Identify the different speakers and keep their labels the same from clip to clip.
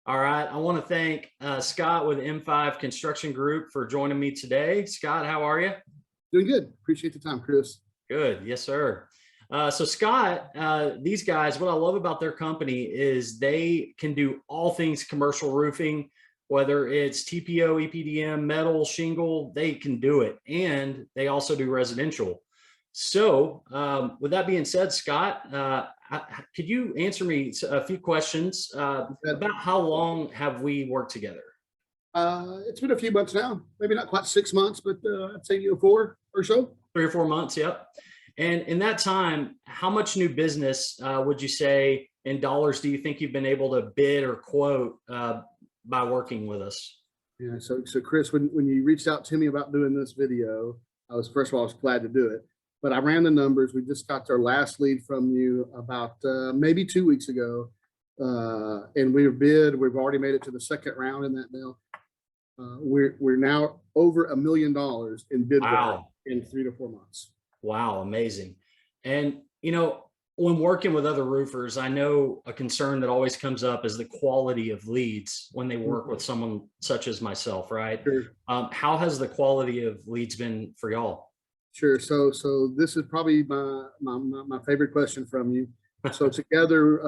Speaker 1: All right. I want to thank Scott with M5 Construction Group for joining me today. Scott, how are you?
Speaker 2: Doing good. Appreciate the time, Chris.
Speaker 1: Good. Yes, sir. So Scott, these guys, what I love about their company is they can do all things commercial roofing, whether it's TPO, EPDM, metal, shingle, they can do it. And they also do residential. So with that being said, Scott, could you answer me a few questions about how long have we worked together?
Speaker 2: It's been a few months now, maybe not quite 6 months, but I'd say 4 or so.
Speaker 1: 3 or 4 months, yep. And in that time, how much new business would you say in dollars do you think you've been able to bid or quote by working with us?
Speaker 2: Yeah. So Chris, when you reached out to me about doing this video, first of all, I was glad to do it. But I ran the numbers. We just got our last lead from you about maybe 2 weeks ago, and we've already made it to the second round in that deal. We're now over $1 million in bid work in 3 to 4 months.
Speaker 1: Wow, amazing. And when working with other roofers, I know a concern that always comes up is the quality of leads when they work with someone such as myself, right?
Speaker 2: Sure.
Speaker 1: How has the quality of leads been for y'all?
Speaker 2: Sure. So this is probably my favorite question from you. So together,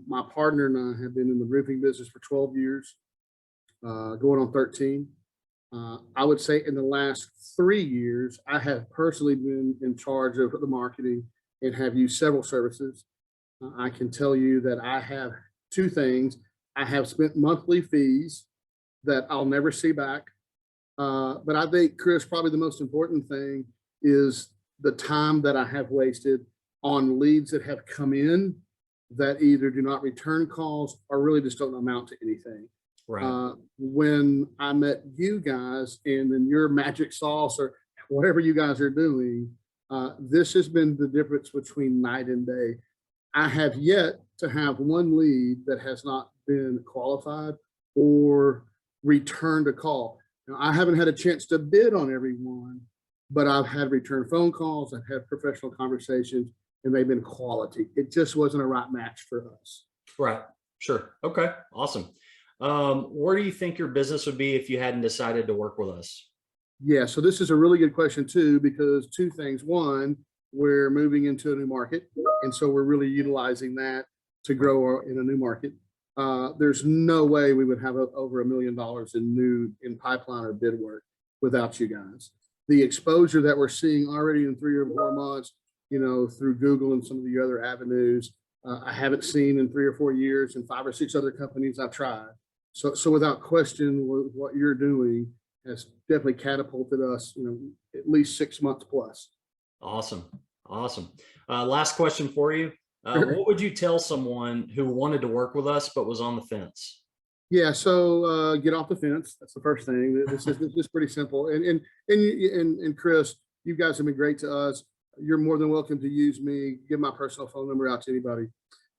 Speaker 2: my partner and I have been in the roofing business for 12 years, going on 13. I would say in the last 3 years, I have personally been in charge of the marketing and have used several services. I can tell you that I have two things. I have spent monthly fees that I'll never see back. But I think, Chris, probably the most important thing is the time that I have wasted on leads that have come in that either do not return calls or really just don't amount to anything.
Speaker 1: Right.
Speaker 2: When I met you guys and then your magic sauce or whatever you guys are doing, this has been the difference between night and day. I have yet to have one lead that has not been qualified or returned a call. Now, I haven't had a chance to bid on everyone, but I've had return phone calls, I've had professional conversations, and they've been quality. It just wasn't a right match for us.
Speaker 1: Right. Sure. Okay. Awesome. Where do you think your business would be if you hadn't decided to work with us?
Speaker 2: Yeah, so this is a really good question too, because two things. One, we're moving into a new market, and so we're really utilizing that to grow in a new market. There's no way we would have over $1 million in pipeline or bid work without you guys. The exposure that we're seeing already in 3 or 4 months, through Google and some of the other avenues, I haven't seen in 3 or 4 years in 5 or 6 other companies I've tried. So without question, what you're doing has definitely catapulted us, at least 6 months plus.
Speaker 1: Awesome. Awesome. Last question for you. What would you tell someone who wanted to work with us but was on the fence?
Speaker 2: Yeah, so get off the fence. That's the first thing. This is pretty simple. And Chris, you guys have been great to us. You're more than welcome to use me. Give my personal phone number out to anybody.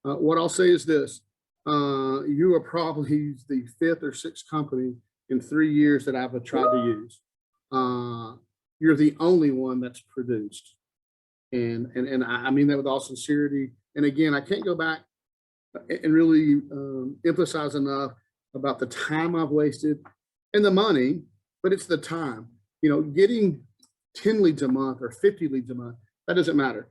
Speaker 2: What I'll say is this: you are probably the 5th or 6th company in 3 years that I've tried to use. You're the only one that's produced, and I mean that with all sincerity. And again, I can't go back and really emphasize enough about the time I've wasted and the money, but it's the time. Getting 10 leads a month or 50 leads a month, that doesn't matter.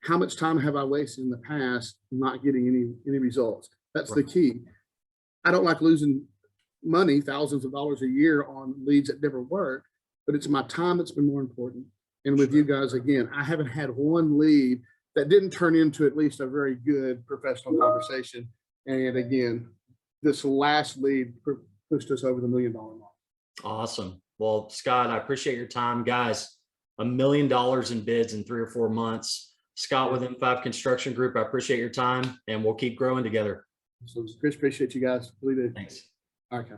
Speaker 2: How much time have I wasted in the past not getting any results? That's the key. I don't like losing money, thousands of dollars a year on leads that never work, but it's my time that's been more important. And with you guys, again, I haven't had one lead that didn't turn into at least a very good professional conversation. And again, this last lead pushed us over the $1 million mark.
Speaker 1: Awesome. Well, Scott, I appreciate your time. Guys, $1 million in bids in 3 or 4 months. Scott with M5 Construction Group, I appreciate your time, and we'll keep growing together.
Speaker 2: So Chris, appreciate you guys. Really do.
Speaker 1: Thanks.
Speaker 2: Okay.